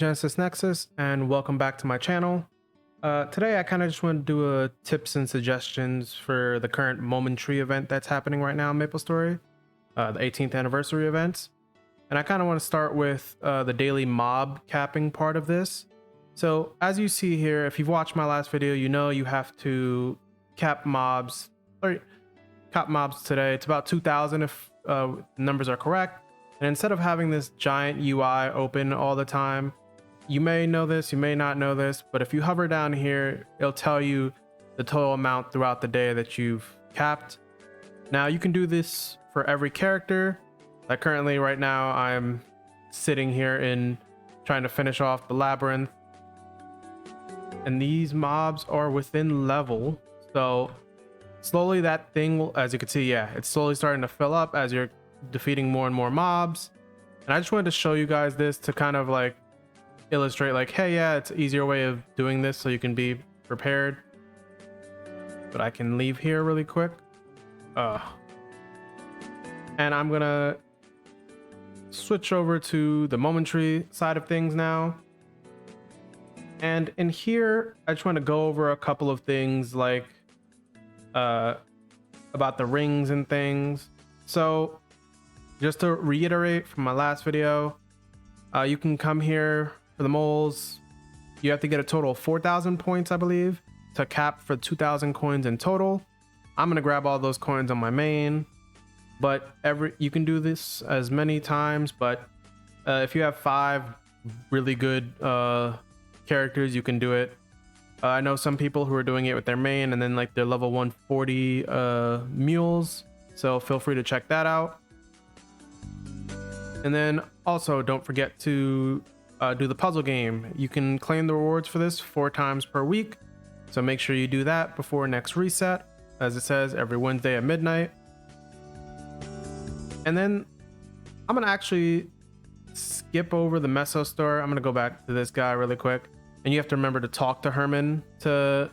GenesisNexus, and welcome back to my channel. Today I kind of just want to do a tips and suggestions for the current Momentree event that's happening right now in Maplestory, the 18th anniversary events. And I kind of want to start with the daily mob capping part of this. So as you see here, if you've watched my last video, you know you have to cap mobs today. It's about 2,000 if numbers are correct. And instead of having this giant UI open all the time, you may know this, you may not know this, but if you hover down here, it'll tell you the total amount throughout the day that you've capped. Now you can do this for every character. Like currently right now, I'm sitting here in trying to finish off the labyrinth. And these mobs are within level. So slowly that thing will, as you can see, yeah, it's slowly starting to fill up as you're defeating more and more mobs. And I just wanted to show you guys this to kind of like illustrate like, hey, yeah, it's an easier way of doing this so you can be prepared. But I can leave here really quick. And I'm gonna switch over to the Momentree side of things now. And in here, I just want to go over a couple of things like about the rings and things. So just to reiterate from my last video, you can come here for the moles. You have to get a total of 4,000 points, I believe, to cap for 2,000 coins in total. I'm gonna grab all those coins on my main, but you can do this as many times. But if you have 5 really good characters, you can do it. I know some people who are doing it with their main and then like their level 140 mules, so feel free to check that out. And then also don't forget to do the puzzle game. You can claim the rewards for this 4 times per week, so make sure you do that before next reset, as it says every Wednesday at midnight. And then I'm gonna actually skip over the Meso store. I'm gonna go back to this guy really quick, and you have to remember to talk to Herman to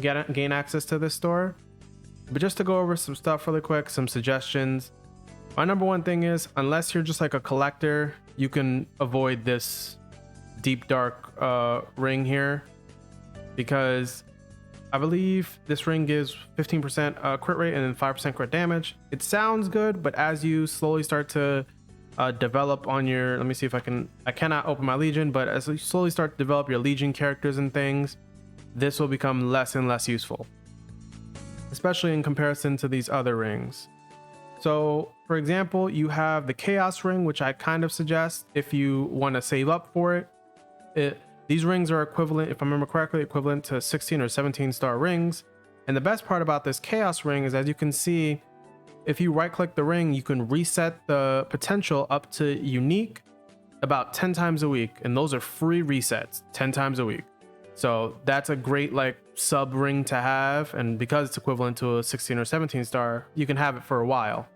gain access to this store. But just to go over some stuff really quick, some suggestions. My number one thing is, unless you're just like a collector, you can avoid this deep dark ring here, because I believe this ring gives 15% crit rate and then 5% crit damage. It sounds good, but as you slowly start to develop on your, let me see if I cannot open my Legion, but as you slowly start to develop your Legion characters and things, this will become less and less useful, especially in comparison to these other rings. So for example, you have the Chaos ring, which I kind of suggest if you want to save up for it. These rings are equivalent, if I remember correctly, equivalent to 16 or 17 star rings. And the best part about this Chaos ring is, as you can see, if you right click the ring, you can reset the potential up to unique about 10 times a week. And those are free resets 10 times a week. So that's a great like sub ring to have. And because it's equivalent to a 16 or 17 star, you can have it for a while.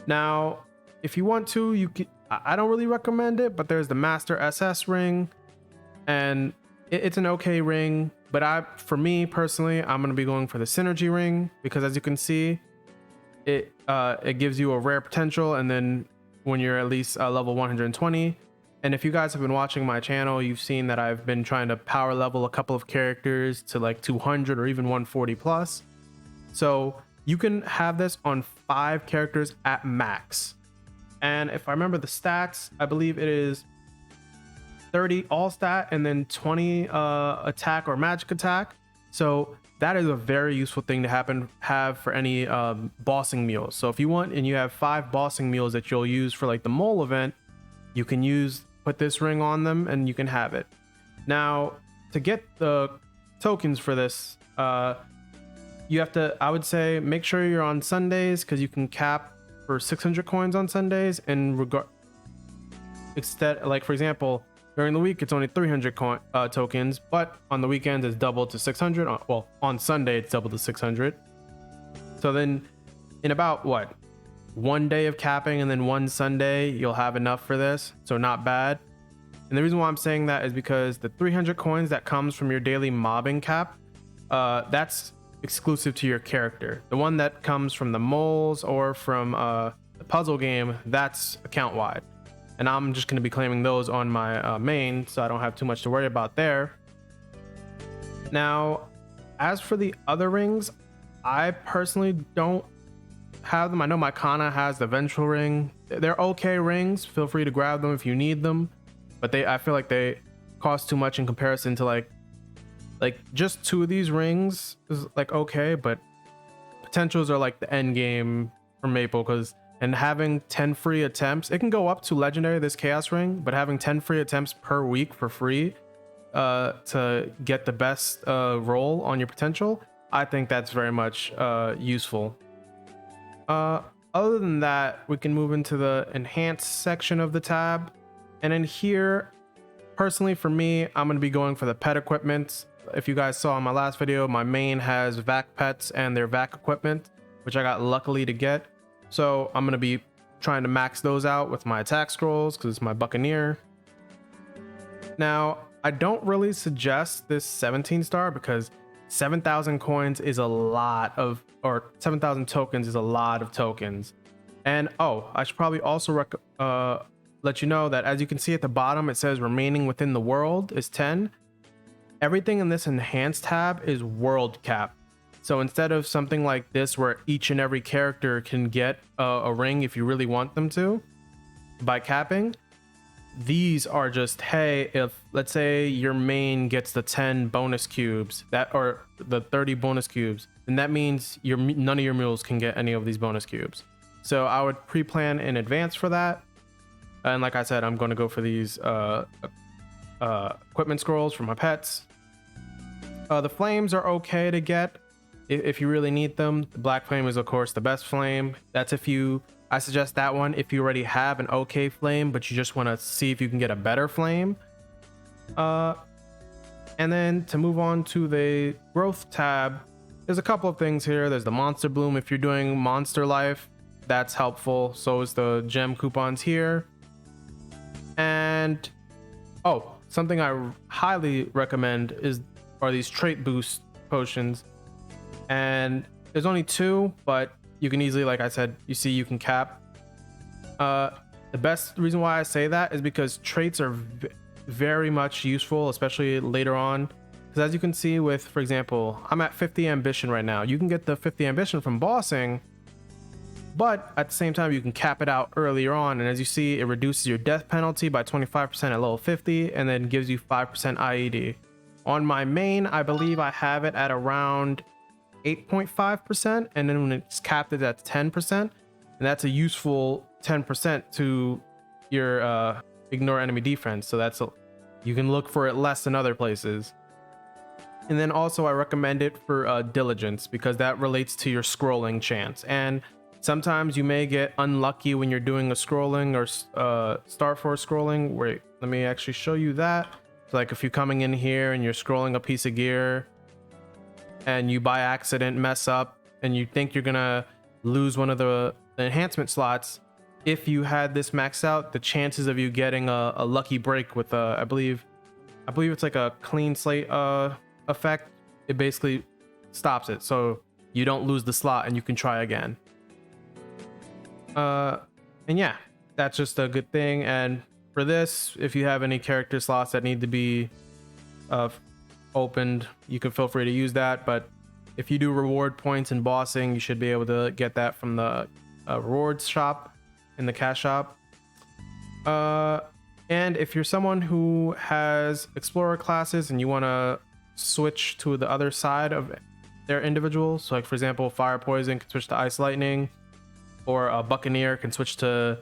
Now, if you want to, you can, I don't really recommend it, but there's the Master SS ring, and it's an okay ring. But for me personally, I'm going to be going for the Synergy ring, because as you can see, it gives you a rare potential, and then when you're at least level 120. And if you guys have been watching my channel, you've seen that I've been trying to power level a couple of characters to like 200 or even 140 plus. So you can have this on 5 characters at max. And if I remember the stats, I believe it is 30 all stat and then 20 attack or magic attack. So that is a very useful thing to have for any bossing mules. So if you want and you have 5 bossing mules that you'll use for like the mole event, you can put this ring on them and you can have it. Now, to get the tokens for this, you have to, I would say, make sure you're on Sundays, because you can cap for 600 coins on Sundays. And instead, like for example, during the week it's only 300 tokens, but on the weekends it's doubled to 600. Well, on Sunday it's doubled to 600. So then in about what, 1 day of capping and then 1 Sunday, you'll have enough for this. So not bad. And the reason why I'm saying that is because the 300 coins that comes from your daily mobbing cap, that's exclusive to your character. The one that comes from the moles or from the puzzle game, that's account wide. and I'm just going to be claiming those on my main, so I don't have too much to worry about there. Now, as for the other rings, I personally don't have them. I know my Kana has the ventral ring. They're okay rings. Feel free to grab them if you need them, but I feel like they cost too much in comparison to like just 2 of these rings is like okay, but potentials are like the end game for Maple, and having 10 free attempts, it can go up to legendary, this chaos ring, but having 10 free attempts per week for free to get the best roll on your potential, I think that's very much useful. Other than that, we can move into the enhanced section of the tab, and in here, personally for me, I'm going to be going for the pet equipment. If you guys saw in my last video, my main has vac pets and their vac equipment, which I got luckily to get, so I'm going to be trying to max those out with my attack scrolls because it's my buccaneer. Now, I don't really suggest this 17 star because 7,000 coins is a lot of, or 7,000 tokens is a lot of tokens. And oh, I should probably also let you know that as you can see at the bottom, it says remaining within the world is 10. Everything in this enhanced tab is world cap. So instead of something like this where each and every character can get a ring if you really want them to by capping, these are just, hey, if let's say your main gets the 10 bonus cubes or the 30 bonus cubes, then that means none of your mules can get any of these bonus cubes. So I would pre-plan in advance for that. And like I said, I'm going to go for these equipment scrolls for my pets. The flames are okay to get if you really need them. The black flame is of course the best flame. That's I suggest that one if you already have an okay flame, but you just want to see if you can get a better flame. And then to move on to the growth tab, there's a couple of things here. There's the monster bloom. If you're doing monster life, that's helpful. So is the gem coupons here. And oh, something I highly recommend are these trait boost potions. And there's only 2, but you can easily, like I said, you can cap. The best reason why I say that is because traits are very much useful, especially later on. Because as you can see with, for example, I'm at 50 ambition right now. You can get the 50 ambition from bossing, but at the same time, you can cap it out earlier on. And as you see, it reduces your death penalty by 25% at level 50 and then gives you 5% IED. On my main, I believe I have it at around 8.5%, and then when it's capped it at 10%, and that's a useful 10% to your ignore enemy defense. So you can look for it less than other places. And then also I recommend it for diligence because that relates to your scrolling chance, and sometimes you may get unlucky when you're doing a scrolling or starforce scrolling. Wait, let me actually show you that. So like if you're coming in here and you're scrolling a piece of gear and you by accident mess up and you think you're gonna lose one of the enhancement slots, if you had this maxed out, the chances of you getting a lucky break with I believe it's like a clean slate effect, it basically stops it, so you don't lose the slot and you can try again. And yeah, that's just a good thing. And for this, if you have any character slots that need to be opened, you can feel free to use that. But if you do reward points in bossing, you should be able to get that from the rewards shop in the cash shop. And if you're someone who has explorer classes and you want to switch to the other side of their individual, so like for example, fire poison can switch to ice lightning, or a buccaneer can switch to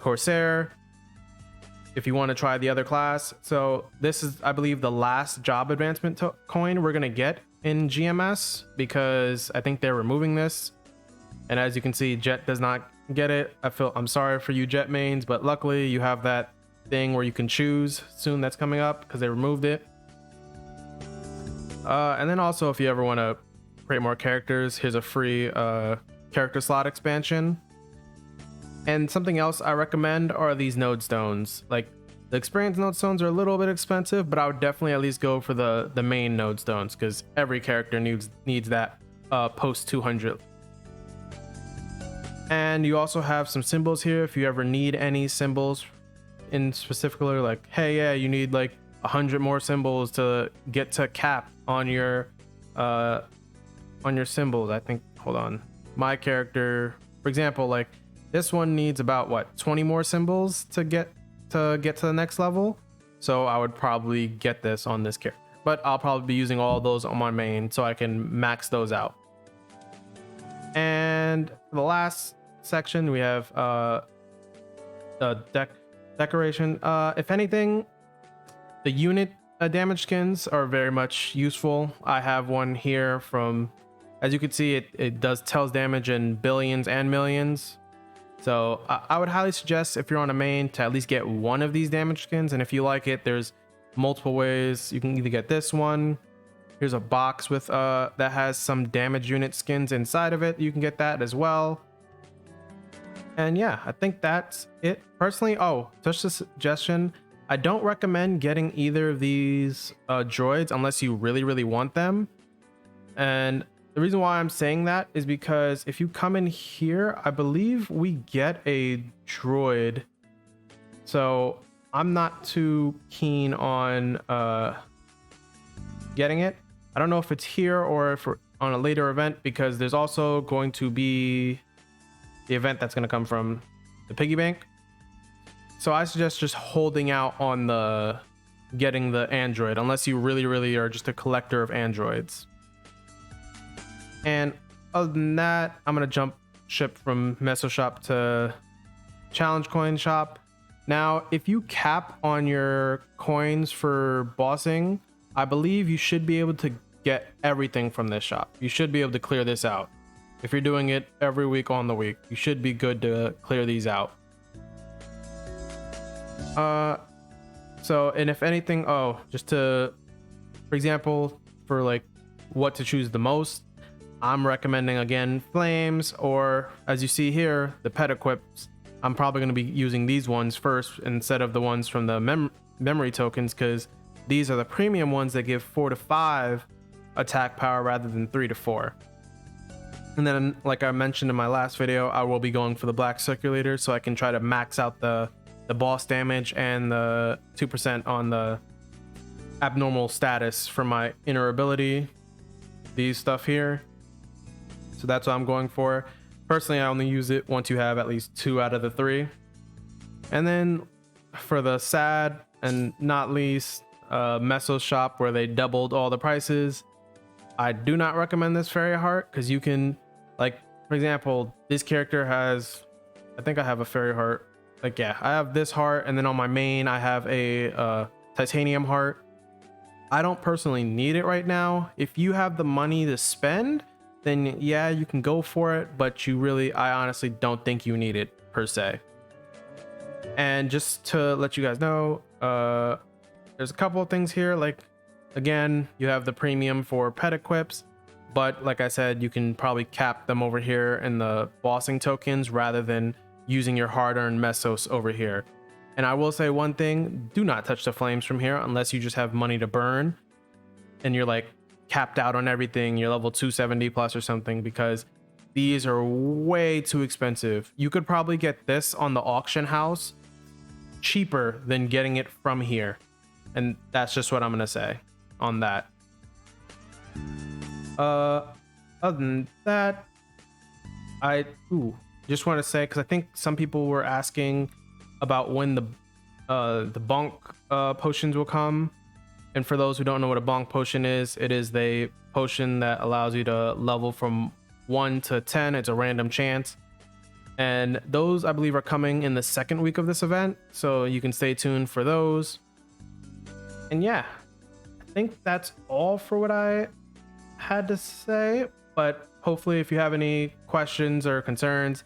corsair if you want to try the other class. So this is, I believe, the last job advancement coin we're going to get in GMS, because I think they're removing this. And as you can see, Jet does not get it. I'm sorry for you Jet mains, but luckily you have that thing where you can choose soon that's coming up because they removed it. And then also, if you ever want to create more characters, here's a free character slot expansion. And something else I recommend are these node stones. Like the experience node stones are a little bit expensive, but I would definitely at least go for the main node stones, because every character needs that post 200. And you also have some symbols here if you ever need any symbols in particular, like, hey, yeah, you need like 100 more symbols to get to cap on your symbols. I think, hold on, my character, for example, like this one needs about what, 20 more symbols to get to the next level. So I would probably get this on this character, but I'll probably be using all those on my main so I can max those out. And the last section, we have the decoration. If anything, the unit damage skins are very much useful. I have one here from, as you can see, it tells damage in billions and millions. So I would highly suggest, if you're on a main, to at least get one of these damage skins. And if you like it, there's multiple ways. You can either get this one. Here's a box with that has some damage unit skins inside of it. You can get that as well. And yeah, I think that's it. Personally, oh, just a suggestion, I don't recommend getting either of these droids unless you really want them. And the reason why I'm saying that is because if you come in here, I believe we get a droid. So I'm not too keen on getting it. I don't know if it's here or if we're on a later event, because there's also going to be the event that's going to come from the piggy bank. So I suggest just holding out on the getting the android, unless you really are just a collector of androids. And other than that, I'm going to jump ship from Meso Shop to Challenge Coin Shop. Now, if you cap on your coins for bossing, I believe you should be able to get everything from this shop. You should be able to clear this out. If you're doing it every week on the week, you should be good to clear these out. So, and if anything, oh, just to, for example, for like what to choose the most, I'm recommending again flames, or as you see here, the pet equips. I'm probably going to be using these ones first instead of the ones from the memory tokens, because these are the premium ones that give 4 to 5 attack power rather than 3 to 4. And then, like I mentioned in my last video, I will be going for the black circulator so I can try to max out the boss damage and the 2% on the abnormal status for my inner ability, these stuff here. So that's what I'm going for. Personally, I only use it once you have at least 2 out of the 3. And then for the sad and not least, Meso Shop, where they doubled all the prices, I do not recommend this fairy heart, because you can, like, for example, this character has, I think I have a fairy heart. Like, yeah, I have this heart, and then on my main I have a titanium heart. I don't personally need it right now. If you have the money to spend, then yeah, you can go for it, but I honestly don't think you need it per se. And just to let you guys know, there's a couple of things here. Like, again, you have the premium for pet equips, but like I said, you can probably cap them over here in the bossing tokens rather than using your hard-earned mesos over here. And I will say one thing, do not touch the flames from here unless you just have money to burn and you're like capped out on everything, you're level 270 plus or something, because these are way too expensive. You could probably get this on the auction house cheaper than getting it from here. And that's just what I'm gonna say on that. Other than that, I just want to say, because I think some people were asking about when the bonk potions will come. And for those who don't know what a bonk potion is, it is the potion that allows you to level from 1 to 10. It's a random chance. And those, I believe, are coming in the second week of this event, so you can stay tuned for those. And yeah, I think that's all for what I had to say. But hopefully, if you have any questions or concerns,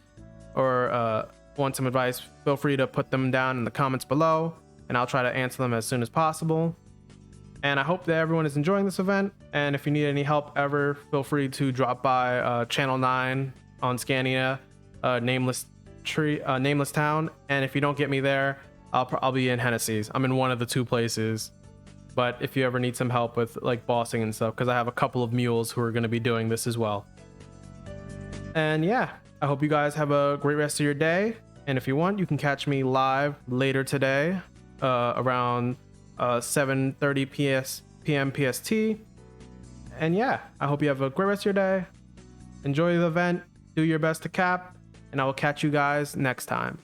or want some advice, feel free to put them down in the comments below, and I'll try to answer them as soon as possible. And I hope that everyone is enjoying this event. And if you need any help ever, feel free to drop by Channel 9 on Scania, Nameless Town. And if you don't get me there, I'll be in Genesis's. I'm in one of the 2 places. But if you ever need some help with like bossing and stuff, because I have a couple of mules who are going to be doing this as well. And yeah, I hope you guys have a great rest of your day, And if you want, you can catch me live later today around 7:30 p.m. PST. And yeah, I hope you have a great rest of your day. Enjoy the event. Do your best to cap. And I will catch you guys next time.